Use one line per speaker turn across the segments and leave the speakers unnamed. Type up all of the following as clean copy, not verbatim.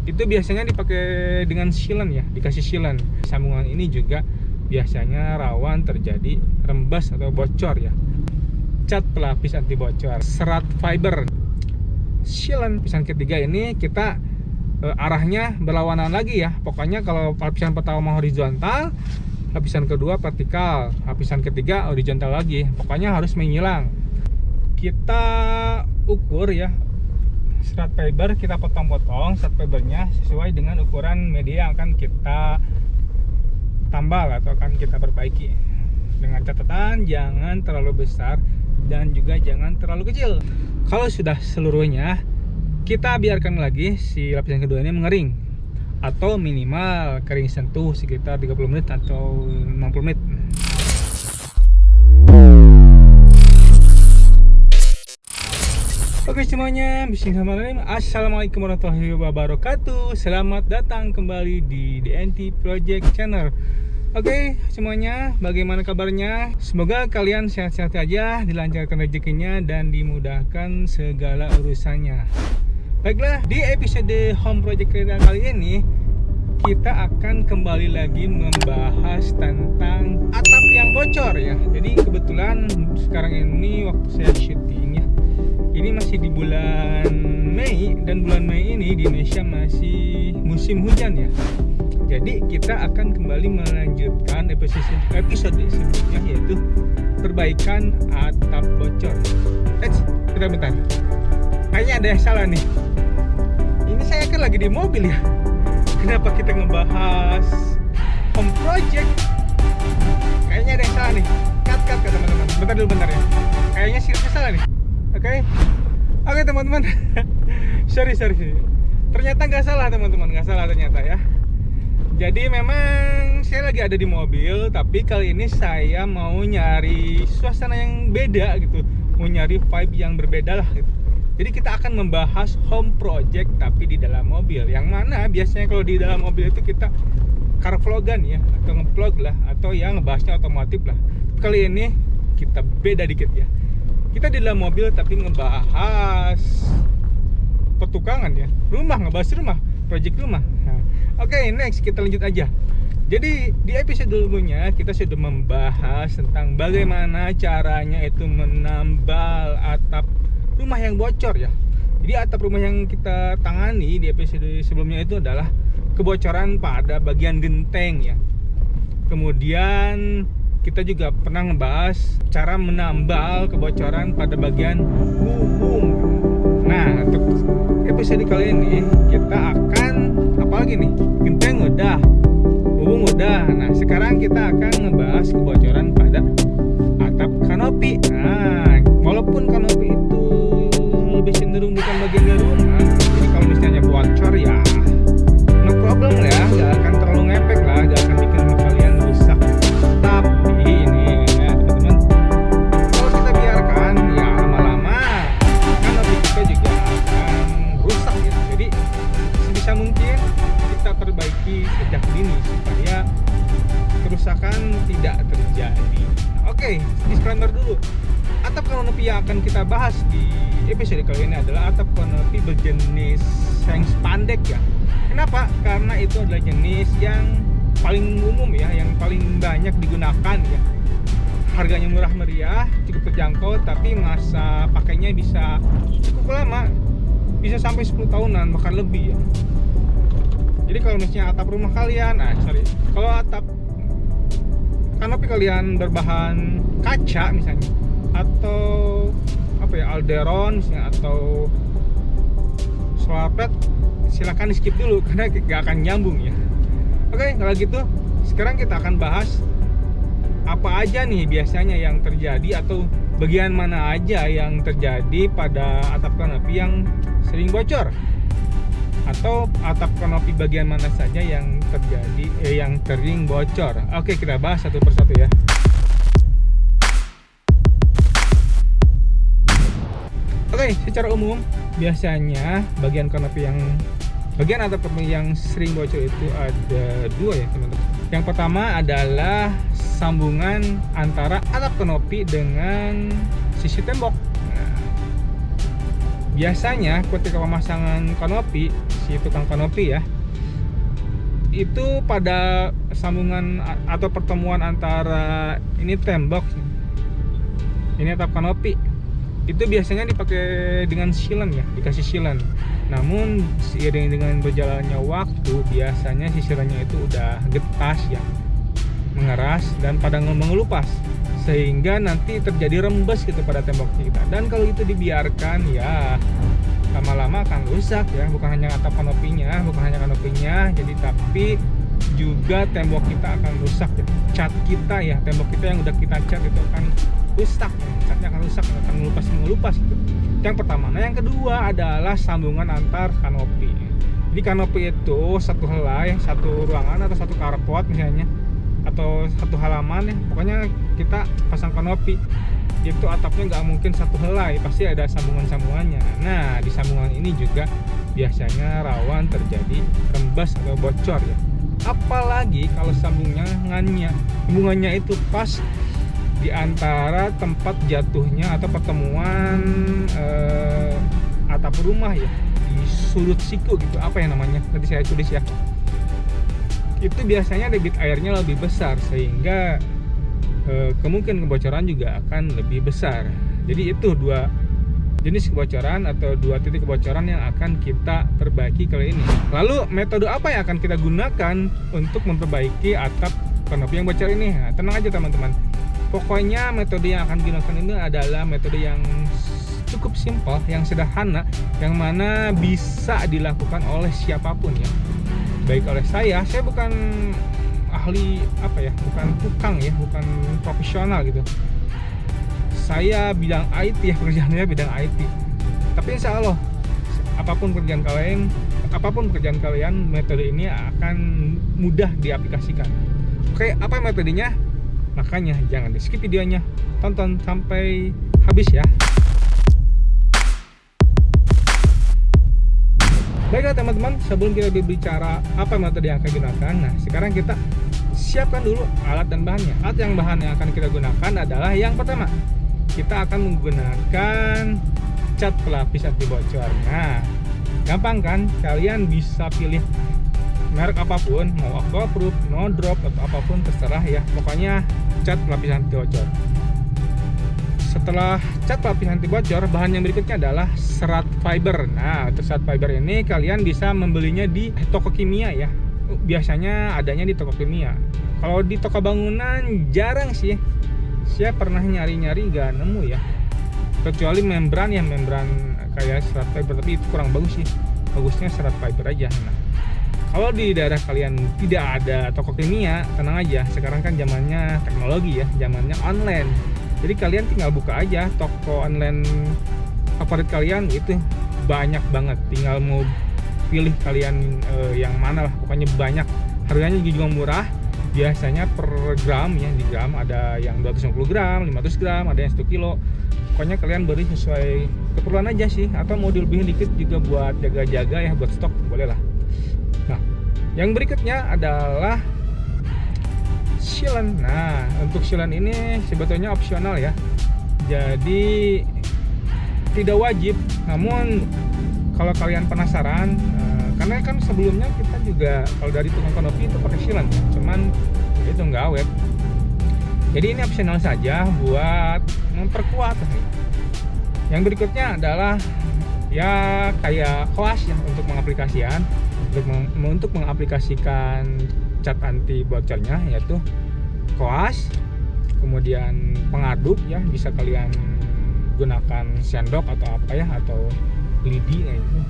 itu biasanya dipakai dengan sealant ya, dikasih sealant. Sambungan ini juga biasanya rawan terjadi rembes atau bocor ya. Cat pelapis anti bocor, serat fiber, sealant. Lapisan ketiga ini kita arahnya berlawanan lagi ya. Pokoknya kalau lapisan pertama horizontal, lapisan kedua vertikal, lapisan ketiga horizontal lagi. Pokoknya harus menyilang. Kita ukur ya, serat fiber kita potong-potong serat fibernya sesuai dengan ukuran media yang akan kita tambal atau akan kita perbaiki. Dengan catatan jangan terlalu besar dan juga jangan terlalu kecil. Kalau sudah seluruhnya, kita biarkan lagi si lapisan kedua ini mengering, atau minimal kering sentuh sekitar 30 menit atau 60 menit. Oke semuanya, bismillahirrahmanirrahim. Assalamualaikum warahmatullahi wabarakatuh. Selamat datang kembali di DNT Project Channel. Oke semuanya, bagaimana kabarnya? Semoga kalian sehat-sehat aja, dilancarkan rezekinya dan dimudahkan segala urusannya. Baiklah, di episode Home Project Creator kali ini kita akan kembali lagi membahas tentang atap yang bocor ya. Jadi kebetulan sekarang ini waktu saya syuting ya, ini masih di bulan Mei, dan bulan Mei ini di Indonesia masih musim hujan ya. Jadi kita akan kembali melanjutkan episode sebelumnya, yaitu perbaikan atap bocor. Bentar. Kayaknya ada yang salah nih. Ini saya kan lagi di mobil ya. Kenapa kita ngebahas home project? Kayaknya ada yang salah nih. Cut teman-teman. Bentar ya. Kayaknya scriptnya salah nih. Oke teman-teman. sorry. Ternyata nggak salah teman-teman, nggak salah ternyata ya. Jadi memang saya lagi ada di mobil, tapi kali ini saya mau nyari suasana yang beda gitu, mau nyari vibe yang berbeda lah gitu. Jadi kita akan membahas home project tapi di dalam mobil. Yang mana biasanya kalau di dalam mobil itu kita car vlogan ya, atau nge-vlog lah, atau yang ngebahasnya otomotif lah. Kali ini kita beda dikit ya. Kita di dalam mobil tapi ngebahas pertukangan ya, ngebahas rumah, project rumah. Oke, next kita lanjut aja. Jadi di episode dulunya kita sudah membahas tentang bagaimana caranya itu menambal atap rumah yang bocor ya. Jadi atap rumah yang kita tangani di episode sebelumnya itu adalah kebocoran pada bagian genteng ya. Kemudian kita juga pernah ngebahas cara menambal kebocoran pada bagian hubung. Nah, untuk episode kali ini kita akan apalagi nih? Genteng udah, hubung udah. Nah, sekarang kita akan ngebahas kebocoran pada atap kanopi. Nah, walaupun kanopi itu lebih cenderung bukan bagian dari rumah, jadi kalau misalnya bocor ya no problem lah ya, gak akan terlalu ngefek lah, gak akan bikin rumah kalian rusak. Tapi ini ya teman-teman, kalau kita biarkan ya lama-lama kanopi kita juga akan rusak ya. Jadi sebisa mungkin kita perbaiki sejak dini supaya kerusakan tidak terjadi. Oke, disclaimer dulu. Atap kanopi yang akan kita bahas di episode kali ini adalah atap kanopi berjenis seng spandek ya. Kenapa? Karena itu adalah jenis yang paling umum ya, yang paling banyak digunakan ya. Harganya murah meriah, cukup terjangkau, tapi masa pakainya bisa cukup lama, bisa sampai 10 tahunan bahkan lebih ya. Jadi kalau misalnya atap rumah kalian, kalau atap kanopi kalian berbahan kaca misalnya, atau alderon misalnya, atau solar plate, silahkan di skip dulu karena gak akan nyambung ya. Oke, kalau gitu sekarang kita akan bahas apa aja nih biasanya yang terjadi, atau bagian mana aja yang terjadi pada atap kanopi yang sering bocor, atau atap kanopi bagian mana saja yang terjadi yang sering bocor. Oke, kita bahas satu persatu ya. Oke, secara umum biasanya bagian atap kanopi yang sering bocor itu ada dua ya teman-teman. Yang pertama adalah sambungan antara atap kanopi dengan sisi tembok. Nah, biasanya ketika pemasangan kanopi, si tukang kanopi ya, itu pada sambungan atau pertemuan antara ini tembok, ini atap kanopi, itu biasanya dipakai dengan silen ya, dikasih silen. Namun seiring dengan berjalannya waktu, biasanya si silennya itu udah getas ya, mengeras dan pada mengelupas, sehingga nanti terjadi rembes gitu pada tembok kita. Dan kalau itu dibiarkan ya lama-lama akan rusak ya, bukan hanya atap kanopinya, jadi tapi juga tembok kita akan rusak ya. Cat kita ya, tembok kita yang udah kita cat itu akan rusak ya. Catnya akan rusak, akan mengelupas gitu. Yang pertama. Nah yang kedua adalah sambungan antar kanopi. Jadi kanopi itu satu helai, satu ruangan atau satu carport misalnya, atau satu halaman ya, pokoknya kita pasang kanopi itu atapnya nggak mungkin satu helai, pasti ada sambungan-sambungannya. Nah di sambungan ini juga biasanya rawan terjadi rembes atau bocor ya, apalagi kalau sambungannya itu pas di antara tempat jatuhnya atau pertemuan atap rumah ya, di sudut siku gitu, apa yang namanya, nanti saya tulis ya. Itu biasanya debit airnya lebih besar, sehingga kemungkinan kebocoran juga akan lebih besar. Jadi itu dua jenis kebocoran atau dua titik kebocoran yang akan kita perbaiki kali ini. Lalu metode apa yang akan kita gunakan untuk memperbaiki atap kanopi yang bocor ini? Nah, tenang aja teman-teman, pokoknya metode yang akan digunakan ini adalah metode yang cukup simpel, yang sederhana, yang mana bisa dilakukan oleh siapapun ya, baik oleh saya bukan ahli bukan tukang ya, bukan profesional gitu. Saya bidang IT ya, pekerjaannya bidang IT. Tapi insya Allah apapun pekerjaan kalian, metode ini akan mudah diaplikasikan. Oke, apa metodenya? Makanya jangan di skip videonya, tonton sampai habis ya. Baiklah teman-teman, sebelum kita berbicara apa metode yang akan digunakan, nah sekarang kita siapkan dulu alat dan bahannya. Bahan yang akan kita gunakan adalah yang pertama, kita akan menggunakan cat pelapis anti bocor. Nah, gampang kan? Kalian bisa pilih merek apapun, mau Aquaproof, No Drop atau apapun terserah ya. Pokoknya cat pelapis anti bocor. Setelah cat pelapis anti bocor, bahan yang berikutnya adalah serat fiber. Nah, untuk serat fiber ini kalian bisa membelinya di toko kimia ya. Biasanya adanya di toko kimia. Kalau di toko bangunan jarang sih. Saya pernah nyari-nyari nggak nemu ya. Kecuali membran kayak serat fiber, tapi itu kurang bagus sih. Bagusnya serat fiber aja. Nah, kalau di daerah kalian tidak ada toko kimia, tenang aja. Sekarang kan zamannya teknologi ya, zamannya online. Jadi kalian tinggal buka aja toko online favorit kalian, itu banyak banget. Tinggal mau pilih kalian yang mana lah, pokoknya banyak. Harganya juga murah. Biasanya per gram ya, di gram ada yang 250 gram, 500 gram, ada yang 1 kilo. Pokoknya kalian beli sesuai keperluan aja sih, atau mau dilebihin dikit juga buat jaga-jaga ya, buat stok boleh lah. Nah, yang berikutnya adalah sealant. Nah, untuk sealant ini sebetulnya opsional ya, jadi tidak wajib. Namun kalau kalian penasaran, karena kan sebelumnya kita juga kalau dari tukang kanopi itu pakai sealant, cuman itu nggak awet. Jadi ini opsional saja buat memperkuat. Yang berikutnya adalah ya kayak koas ya, untuk mengaplikasikan cat anti bocornya, yaitu koas, kemudian pengaduk ya, bisa kalian gunakan sendok atau apa ya, atau lidi kayak gitu,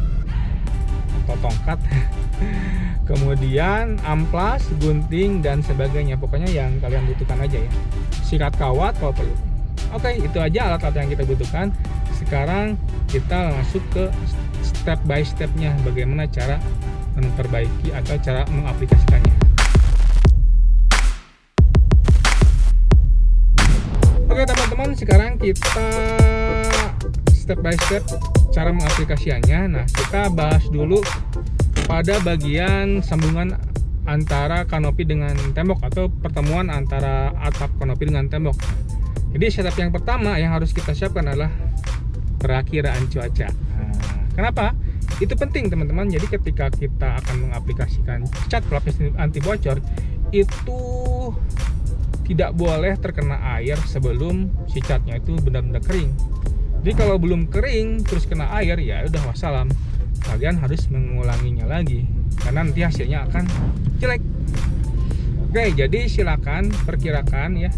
atau tongkat. Kemudian amplas, gunting dan sebagainya, pokoknya yang kalian butuhkan aja ya. Sikat kawat kalau perlu. Oke, itu aja alat-alat yang kita butuhkan. Sekarang kita masuk ke step by stepnya, bagaimana cara memperbaiki atau cara mengaplikasikannya. Oke teman-teman, sekarang kita step by step cara mengaplikasikannya. Nah, kita bahas dulu pada bagian sambungan antara kanopi dengan tembok, atau pertemuan antara atap kanopi dengan tembok. Jadi setup yang pertama yang harus kita siapkan adalah perakiraan cuaca. Nah, kenapa? Itu penting teman-teman. Jadi ketika kita akan mengaplikasikan cat pelapis anti bocor, itu tidak boleh terkena air sebelum si catnya itu benar-benar kering. Jadi kalau belum kering terus kena air, ya udah wassalam, kalian harus mengulanginya lagi karena nanti hasilnya akan jelek. Oke, jadi silakan perkirakan ya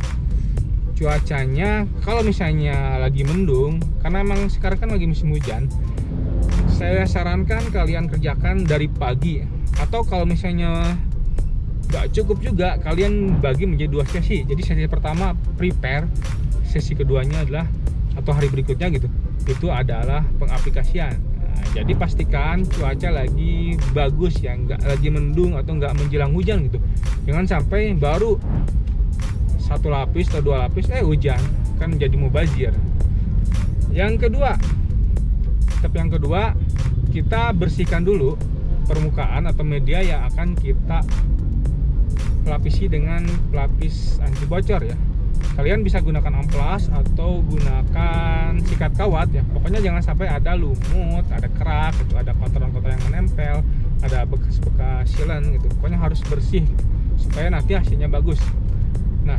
cuacanya. Kalau misalnya lagi mendung, karena emang sekarang kan lagi musim hujan, saya sarankan kalian kerjakan dari pagi. Atau kalau misalnya nggak cukup juga, kalian bagi menjadi 2 sesi. Jadi sesi pertama prepare, sesi keduanya adalah atau hari berikutnya gitu, itu adalah pengaplikasian. Nah, jadi pastikan cuaca lagi bagus ya, nggak lagi mendung atau nggak menjelang hujan gitu. Jangan sampai baru 1 lapis atau 2 lapis hujan, kan jadi mubazir. Yang kedua, step yang kedua, kita bersihkan dulu permukaan atau media yang akan kita lapisi dengan pelapis anti bocor ya. Kalian bisa gunakan amplas atau gunakan sikat kawat ya. Pokoknya jangan sampai ada lumut, ada kerak, gitu, ada kotoran-kotoran yang menempel, ada bekas-bekas silen gitu. Pokoknya harus bersih gitu, supaya nanti hasilnya bagus. Nah,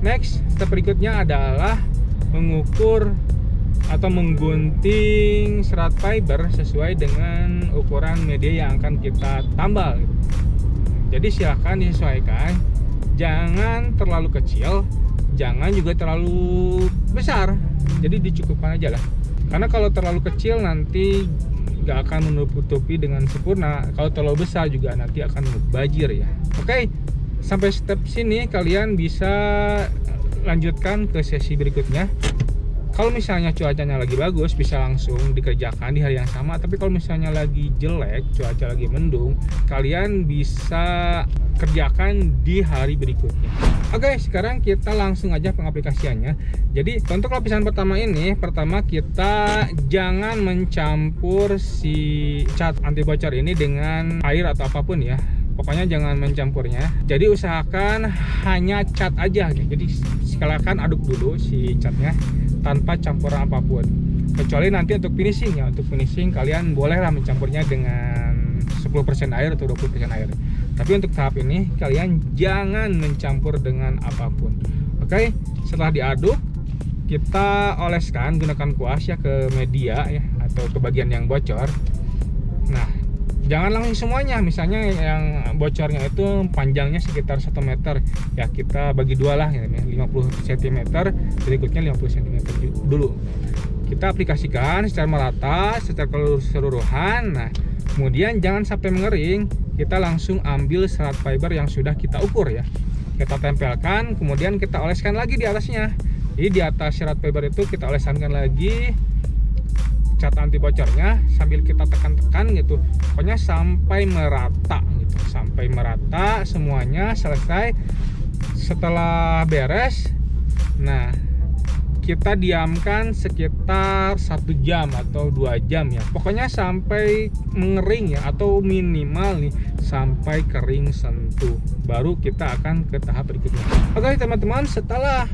next step berikutnya adalah mengukur atau menggunting serat fiber sesuai dengan ukuran media yang akan kita tambal gitu. Jadi silahkan disesuaikan, jangan terlalu kecil, jangan juga terlalu besar. Jadi dicukupkan aja lah. Karena kalau terlalu kecil nanti nggak akan menutupi dengan sempurna. Kalau terlalu besar juga nanti akan mubazir ya. Oke, sampai step sini kalian bisa lanjutkan ke sesi berikutnya. Kalau misalnya cuacanya lagi bagus, bisa langsung dikerjakan di hari yang sama. Tapi kalau misalnya lagi jelek, cuaca lagi mendung, kalian bisa kerjakan di hari berikutnya. Oke, sekarang kita langsung aja pengaplikasiannya. Jadi untuk lapisan pertama ini, pertama kita jangan mencampur si cat anti bocor ini dengan air atau apapun ya. Pokoknya jangan mencampurnya. Jadi usahakan hanya cat aja. Jadi silakan aduk dulu si catnya tanpa campuran apapun. Kecuali nanti untuk finishing ya. Untuk finishing kalian bolehlah mencampurnya dengan 10% air atau 20% air. Tapi untuk tahap ini kalian jangan mencampur dengan apapun. Oke, setelah diaduk kita oleskan gunakan kuas ya ke media ya atau ke bagian yang bocor. Nah, jangan langsung semuanya. Misalnya yang bocornya itu panjangnya sekitar 1 meter ya, kita bagi dua lah ya, 50 cm, berikutnya 50 cm dulu. Kita aplikasikan secara merata, secara keseluruhan. Nah, kemudian jangan sampai mengering, kita langsung ambil serat fiber yang sudah kita ukur ya, kita tempelkan, kemudian kita oleskan lagi di atasnya. Jadi di atas serat fiber itu kita oleskan lagi cat anti bocornya sambil kita tekan-tekan gitu, pokoknya sampai merata gitu, sampai merata semuanya selesai. Setelah beres, nah kita diamkan sekitar 1 jam atau 2 jam ya, pokoknya sampai mengering ya, atau minimal nih sampai kering sentuh, baru kita akan ke tahap berikutnya. Oke teman-teman, setelah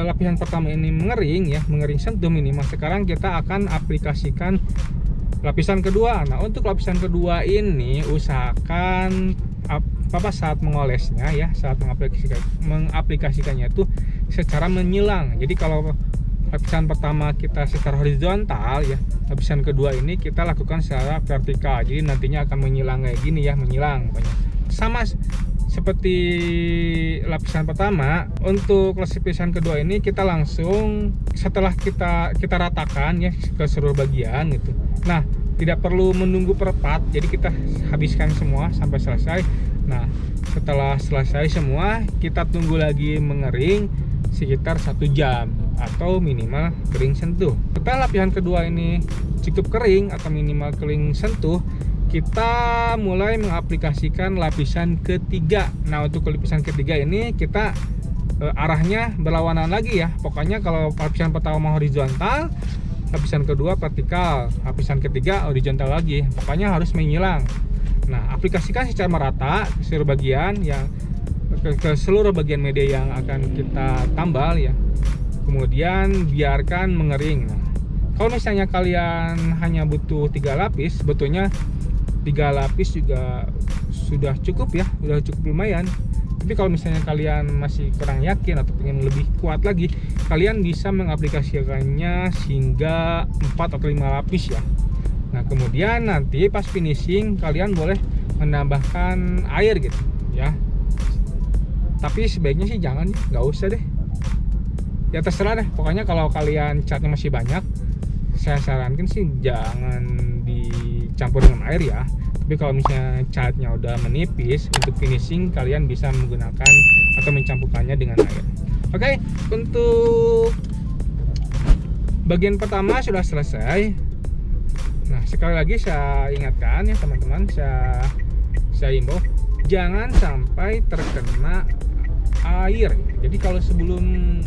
lapisan pertama ini mengering ya, mengering sentuh minimal, sekarang kita akan aplikasikan lapisan kedua. Nah untuk lapisan kedua ini usahakan saat mengolesnya ya, saat mengaplikasikannya itu secara menyilang. Jadi kalau lapisan pertama kita secara horizontal ya, lapisan kedua ini kita lakukan secara vertikal. Jadi nantinya akan menyilang kayak gini ya, menyilang pokoknya. Sama seperti lapisan pertama, untuk lapisan kedua ini kita langsung setelah kita ratakan ya ke seluruh bagian gitu. Nah, tidak perlu menunggu perpat, jadi kita habiskan semua sampai selesai. Nah, setelah selesai semua, kita tunggu lagi mengering sekitar 1 jam atau minimal kering sentuh. Setelah lapisan kedua ini cukup kering atau minimal kering sentuh, kita mulai mengaplikasikan lapisan ketiga. Nah untuk lapisan ketiga ini kita arahnya berlawanan lagi ya. Pokoknya kalau lapisan pertama horizontal, lapisan kedua vertikal, lapisan ketiga horizontal lagi. Pokoknya harus menyilang. Nah aplikasikan secara merata ke seluruh bagian yang ke seluruh bagian media yang akan kita tambal ya. Kemudian biarkan mengering. Nah, Kalau misalnya kalian hanya butuh 3 lapis, sebetulnya 3 lapis juga sudah cukup ya, sudah cukup lumayan. Tapi kalau misalnya kalian masih kurang yakin atau ingin lebih kuat lagi, kalian bisa mengaplikasikannya hingga 4 atau 5 lapis ya. Nah kemudian nanti pas finishing kalian boleh menambahkan air gitu ya. Tapi sebaiknya sih jangan, nggak usah deh. Ya terserah deh. Pokoknya kalau kalian catnya masih banyak, saya sarankan sih jangan dicampur dengan air ya. Tapi kalau misalnya catnya udah menipis, untuk finishing kalian bisa menggunakan atau mencampurkannya dengan air. Oke, untuk bagian pertama sudah selesai. Nah sekali lagi saya ingatkan ya teman-teman, saya himbau jangan sampai terkena air. Jadi kalau sebelum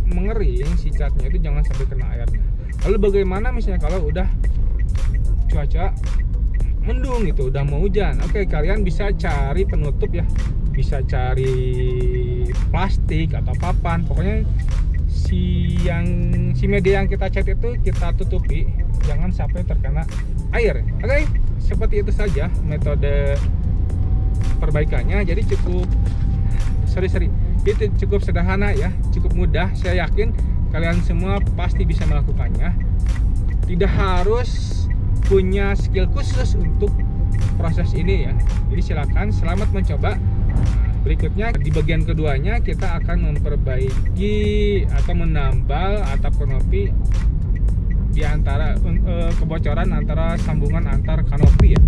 mengering si catnya itu jangan sampai kena airnya. Lalu bagaimana misalnya kalau udah cuaca mendung gitu, udah mau hujan? Oke, kalian bisa cari penutup ya, bisa cari plastik atau papan, pokoknya si media yang kita cat itu kita tutupi, jangan sampai terkena air. Oke, seperti itu saja metode perbaikannya. Jadi cukup itu cukup sederhana ya, cukup mudah. Saya yakin kalian semua pasti bisa melakukannya. Tidak harus punya skill khusus untuk proses ini ya. Jadi silakan, selamat mencoba. Berikutnya di bagian keduanya kita akan memperbaiki atau menambal atap kanopi di antara kebocoran antara sambungan antar kanopi ya.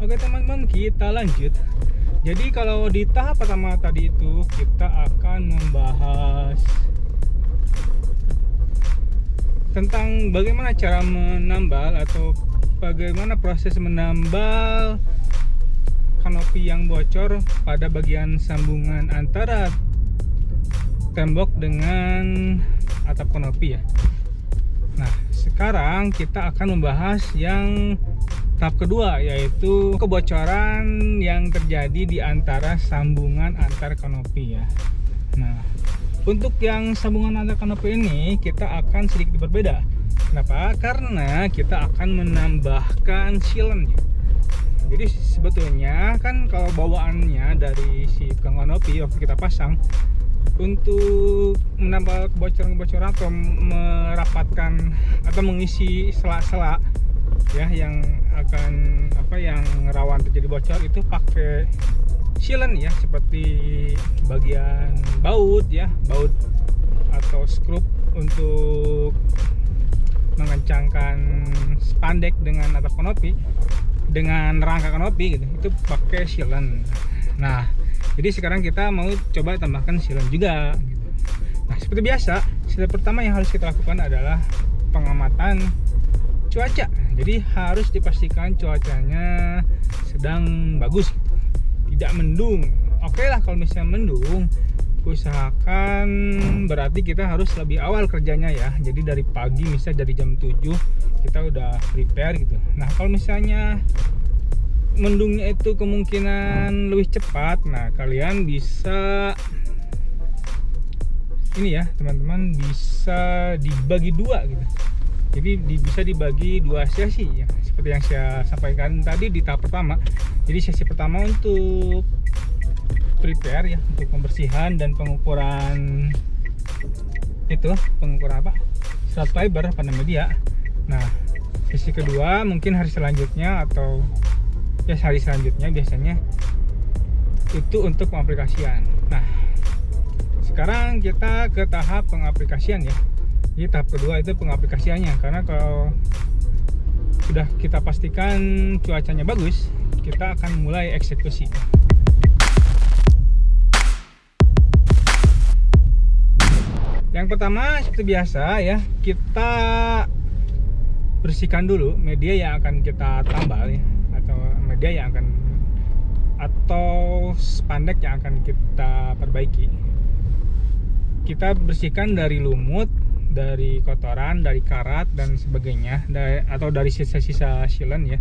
Oke teman-teman, kita lanjut. Jadi kalau di tahap pertama tadi itu kita akan membahas tentang bagaimana cara menambal atau bagaimana proses menambal kanopi yang bocor pada bagian sambungan antara tembok dengan atap kanopi ya. Nah, sekarang kita akan membahas yang tahap kedua, yaitu kebocoran yang terjadi di antara sambungan antar kanopi ya. Nah, untuk yang sambungan antar kanopi ini kita akan sedikit berbeda. Kenapa? Karena kita akan menambahkan sealant ya. Jadi sebetulnya kan kalau bawaannya dari si tukang kanopi waktu kita pasang, untuk menambah kebocoran atau merapatkan atau mengisi sela-sela ya yang akan yang rawan terjadi bocor, itu pakai sealant ya, seperti bagian baut ya, baut atau skrup untuk mengencangkan spandek dengan atap kanopi, dengan rangka kanopi gitu, itu pakai sealant. Nah, jadi sekarang kita mau coba tambahkan sealant juga gitu. Nah, seperti biasa, step pertama yang harus kita lakukan adalah pengamatan cuaca. Jadi harus dipastikan cuacanya sedang bagus gitu. Tidak mendung. Oke lah kalau misalnya mendung, usahakan berarti kita harus lebih awal kerjanya ya. Jadi dari pagi, misalnya dari jam 7 kita udah prepare gitu. Nah, kalau misalnya mendungnya itu kemungkinan lebih cepat, nah kalian bisa ini ya teman-teman, bisa dibagi dua gitu. Jadi bisa dibagi 2 sesi ya, seperti yang saya sampaikan tadi di tahap pertama. Jadi sesi pertama untuk prepare ya, untuk pembersihan dan pengukuran serat fiber pada media. Nah, sesi kedua mungkin hari selanjutnya atau ya hari selanjutnya biasanya itu untuk pengaplikasian. Nah, sekarang kita ke tahap pengaplikasian ya. Jadi tahap kedua itu pengaplikasiannya, karena kalau sudah kita pastikan cuacanya bagus, kita akan mulai eksekusi. Yang pertama seperti biasa ya, kita bersihkan dulu media yang akan kita tambal ya, atau media yang akan, atau spandek yang akan kita perbaiki. Kita bersihkan dari lumut, dari kotoran, dari karat dan sebagainya, atau dari sisa-sisa sealant ya.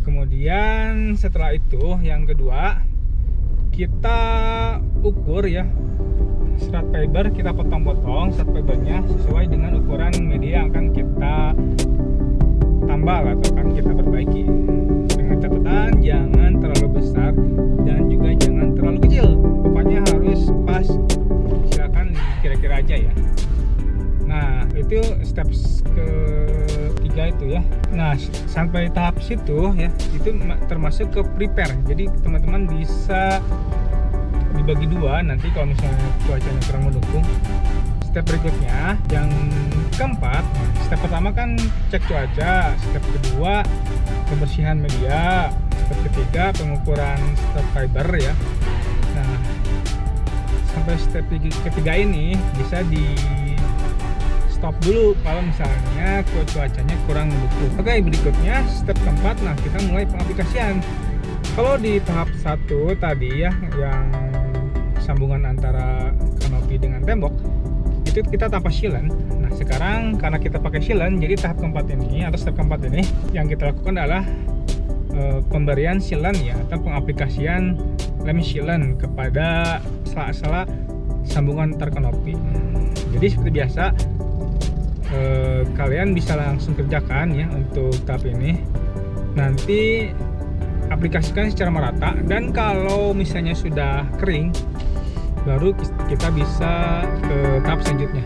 Kemudian setelah itu yang kedua kita ukur ya, serat fiber kita potong-potong serat fibernya sesuai dengan ukuran media yang akan kita tambal atau akan kita perbaiki, dengan catatan jangan terlalu besar dan juga jangan terlalu kecil, pokoknya harus pas, silakan kira-kira aja ya. Nah itu step ketiga itu ya. Nah sampai tahap situ ya, itu termasuk ke prepare, jadi teman-teman bisa dibagi dua nanti kalau misalnya cuacanya kurang mendukung. Step berikutnya yang keempat, step pertama kan cek cuaca, step kedua pembersihan media, step ketiga pengukuran step fiber ya. Nah sampai step ketiga ini bisa di stop dulu kalau misalnya cuacanya kurang mendukung. Oke, berikutnya step keempat, nah kita mulai pengaplikasian. Kalau di tahap 1 tadi ya, yang sambungan antara kanopi dengan tembok itu kita tanpa sealant. Nah sekarang karena kita pakai sealant, jadi tahap keempat ini atau step keempat ini yang kita lakukan adalah pemberian sealant ya, atau pengaplikasian lem sealant kepada sela-sela sambungan antar kanopi. Jadi seperti biasa, kalian bisa langsung kerjakan ya untuk tahap ini. Nanti aplikasikan secara merata, dan kalau misalnya sudah kering baru kita bisa ke tahap selanjutnya.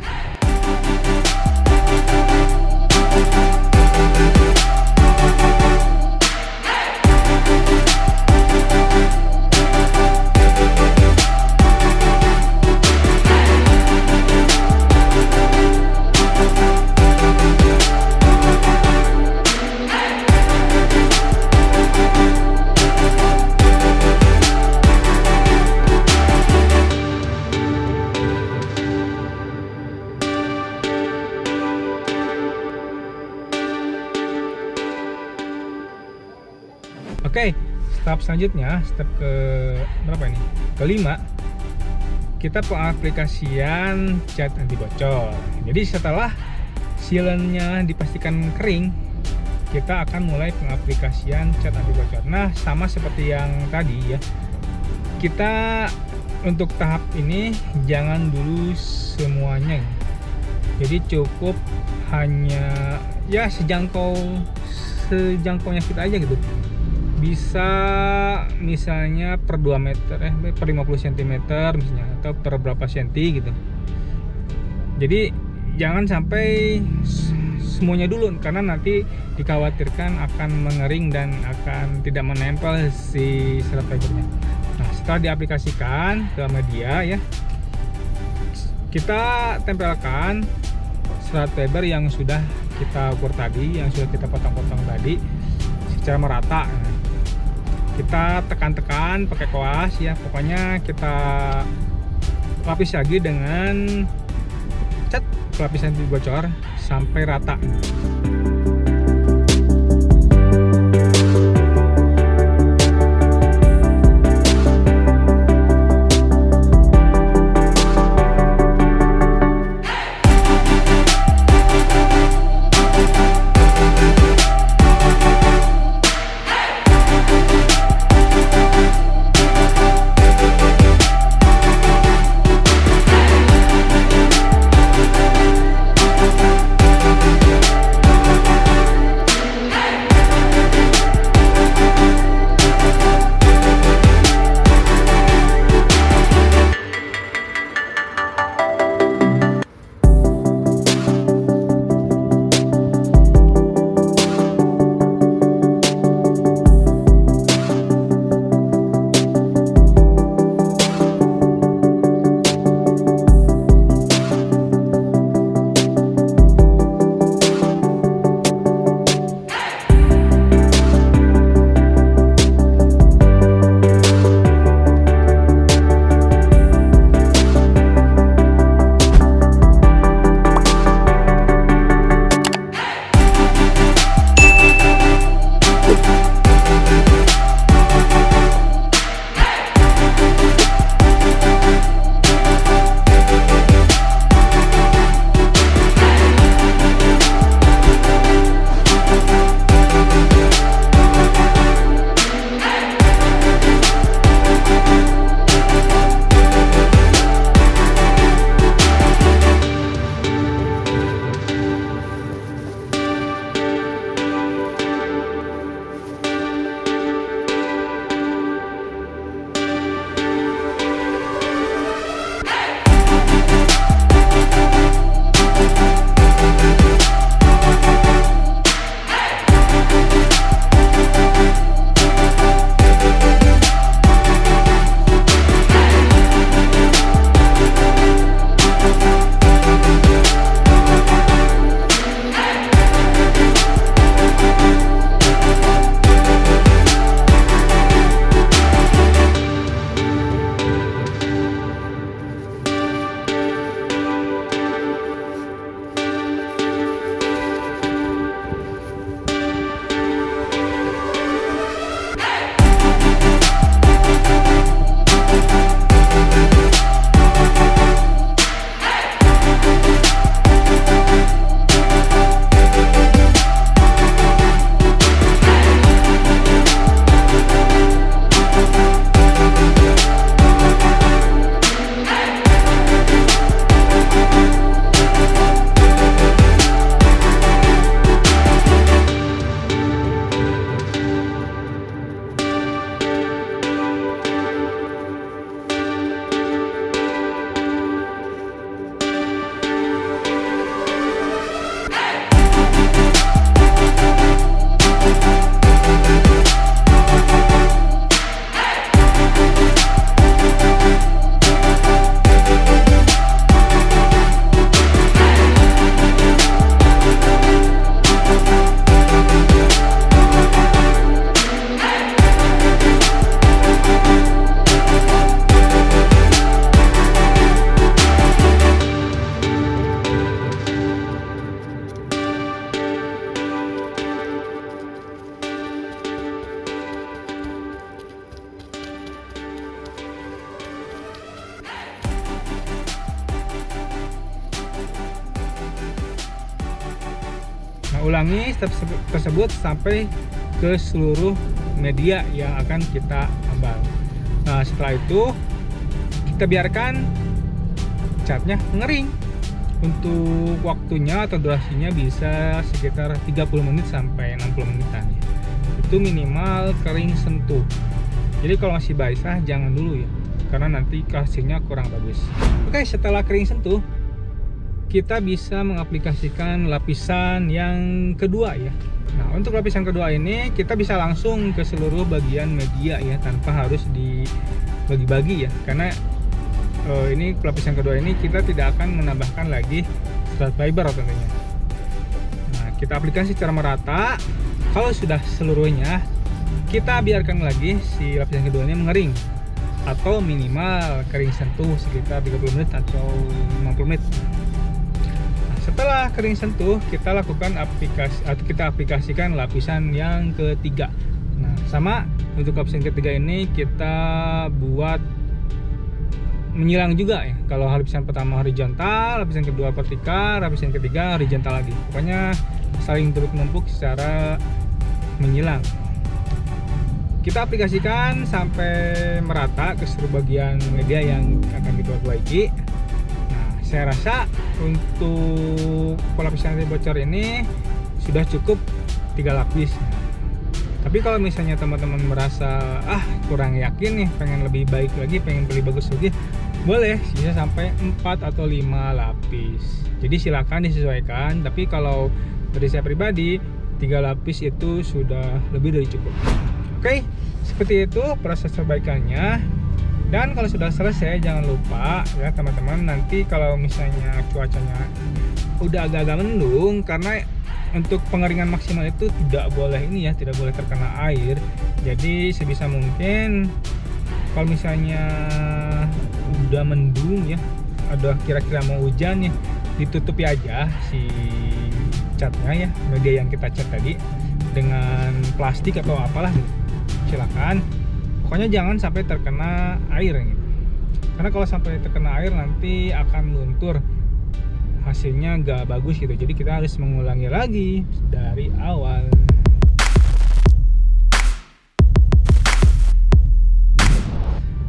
Oke, step selanjutnya, step ke berapa ini? Kelima, kita pengaplikasian cat anti bocor. Jadi setelah sealantnya dipastikan kering, kita akan mulai pengaplikasian cat anti bocor. Nah, sama seperti yang tadi ya. Kita untuk tahap ini jangan dulu semuanya. Jadi cukup hanya ya sejangkaunya kita aja gitu. Bisa misalnya per 2 meter per 50 cm misalnya, atau per berapa senti gitu. Jadi jangan sampai semuanya dulu, karena nanti dikhawatirkan akan mengering dan akan tidak menempel si serat fibernya. Nah setelah diaplikasikan ke media ya, kita tempelkan serat fiber yang sudah kita ukur tadi, yang sudah kita potong-potong tadi secara merata. Kita tekan-tekan pakai koas ya, pokoknya kita lapis lagi dengan cat lapisan anti bocor sampai rata. ulangi step tersebut sampai ke seluruh media yang akan kita tambal. Nah, setelah itu kita biarkan catnya mengering. Untuk waktunya atau durasinya bisa sekitar 30 menit sampai 60 menitan ya. Itu minimal kering sentuh. Jadi kalau masih basah jangan dulu ya, karena nanti hasilnya kurang bagus. Oke, setelah kering sentuh, kita bisa mengaplikasikan lapisan yang kedua ya. Nah, untuk lapisan kedua ini kita bisa langsung ke seluruh bagian media ya, tanpa harus dibagi-bagi ya, karena ini lapisan kedua ini kita tidak akan menambahkan lagi strat fiber tentunya. Nah, kita aplikasi secara merata. Kalau sudah seluruhnya, kita biarkan lagi si lapisan kedua ini mengering atau minimal kering sentuh sekitar 30 menit atau 50 menit. Nah, setelah kering sentuh, kita lakukan aplikasikan lapisan yang ketiga. Nah, sama untuk lapisan ketiga ini kita buat menyilang juga ya. Kalau lapisan pertama horizontal, lapisan kedua vertikal, lapisan ketiga horizontal lagi. Pokoknya saling turut menumpuk secara menyilang. Kita aplikasikan sampai merata ke seluruh bagian media yang akan kita perbaiki. Nah, saya rasa untuk pelapisan anti bocor ini sudah cukup 3 lapis. Tapi kalau misalnya teman-teman merasa kurang yakin nih, pengen lebih baik lagi, pengen lebih bagus lagi, boleh bisa sampai 4 atau 5 lapis. Jadi silakan disesuaikan. Tapi kalau dari saya pribadi 3 lapis itu sudah lebih dari cukup. Oke, seperti itu proses perbaikannya. Dan kalau sudah selesai, jangan lupa ya teman-teman, nanti kalau misalnya cuacanya udah agak-agak mendung, karena untuk pengeringan maksimal itu tidak boleh tidak boleh terkena air. Jadi sebisa mungkin kalau misalnya udah mendung ya, ada kira-kira mau hujan ya, ditutupi aja si catnya ya, media yang kita cat tadi dengan plastik atau apalah gitu. Silakan. Pokoknya jangan sampai terkena air gitu. Karena kalau sampai terkena air nanti akan luntur. Hasilnya nggak bagus gitu. Jadi kita harus mengulangi lagi dari awal.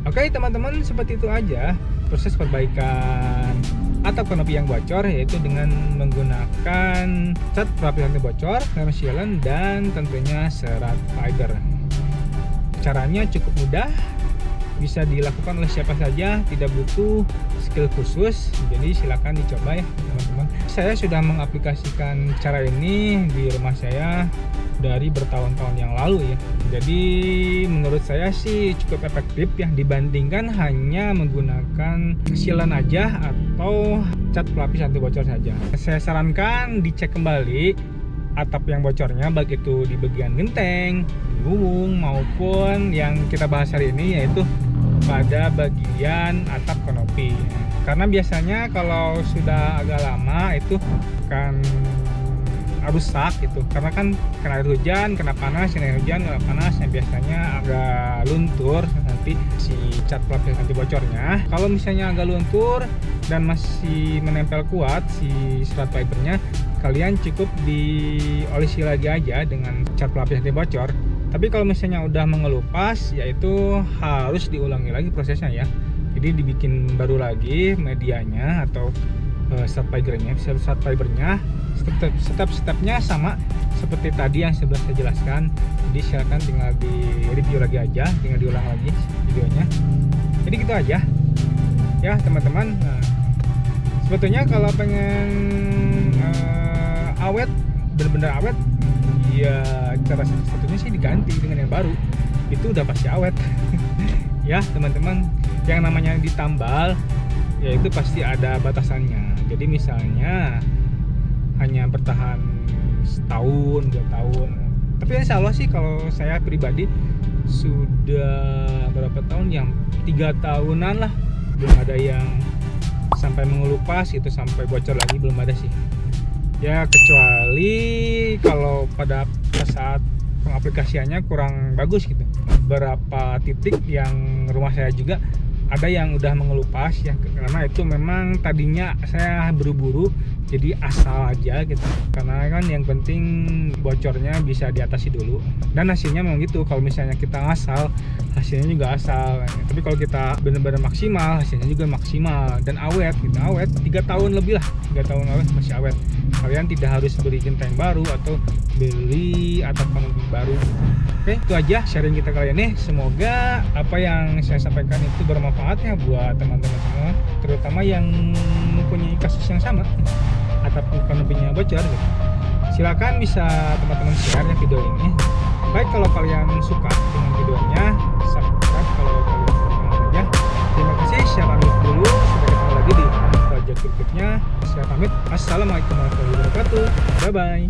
Oke teman-teman, seperti itu aja proses perbaikan atap kanopi yang bocor, yaitu dengan menggunakan cat pelapis anti bocor, rem sealant, dan tentunya serat fiber. Caranya cukup mudah, bisa dilakukan oleh siapa saja, tidak butuh skill khusus. Jadi silakan dicoba ya teman-teman. Saya sudah mengaplikasikan cara ini di rumah saya dari bertahun-tahun yang lalu ya. Jadi menurut saya sih cukup efektif ya, dibandingkan hanya menggunakan sealant aja atau cat pelapis anti bocor saja. Saya sarankan dicek kembali atap yang bocornya, baik itu di bagian genteng, di gubung, maupun yang kita bahas hari ini yaitu pada bagian atap kanopi. Karena biasanya kalau sudah agak lama itu akan rusak gitu, karena kan kena air hujan, kena panas, kena hujan, kena panas, yang biasanya agak luntur nanti si cat pelapis anti bocornya. Kalau misalnya agak luntur dan masih menempel kuat si serat fibernya, kalian cukup diolesi lagi aja dengan cat pelapis anti bocor. Tapi kalau misalnya udah mengelupas, yaitu harus diulangi lagi prosesnya ya. Jadi dibikin baru lagi medianya atau serat fibernya. Step-stepnya sama seperti tadi yang sudah saya jelaskan. Jadi silakan tinggal di review lagi aja, tinggal diulang lagi videonya. Jadi gitu aja ya teman-teman. Nah, sebetulnya kalau pengen awet, benar-benar awet, ya cara satunya sih diganti dengan yang baru, itu udah pasti awet. Ya teman-teman, yang namanya ditambal ya itu pasti ada batasannya. Jadi misalnya hanya bertahan setahun, 2 tahun. Tapi insya Allah sih kalau saya pribadi sudah berapa tahun, yang 3 tahunan lah, belum ada yang sampai mengelupas itu sampai bocor lagi, belum ada sih. Ya kecuali kalau pada saat pengaplikasiannya kurang bagus gitu. Beberapa titik yang rumah saya juga ada yang udah mengelupas ya, karena itu memang tadinya saya buru-buru jadi asal aja gitu, karena kan yang penting bocornya bisa diatasi dulu. Dan hasilnya memang gitu, kalau misalnya kita ngasal hasilnya juga asal, tapi kalau kita benar-benar maksimal hasilnya juga maksimal dan awet gitu, awet 3 tahun lebih lah, 3 tahun awet masih awet. Kalian tidak harus beli genteng baru atau beli atap kanopi baru. Oke, itu aja sharing kita kali ini. Semoga apa yang saya sampaikan itu bermanfaat ya buat teman-teman semua, terutama yang mempunyai kasus yang sama, atap kanopinya bocor gitu. Silakan bisa teman-teman share ya video ini. Baik, kalau kalian suka dengan videonya, subscribe kalau kalian suka aja. Terima kasih, saya pamit dulu. Sampai ketemu lagi di project berikutnya. Saya pamit. Assalamualaikum warahmatullahi wabarakatuh. Bye bye.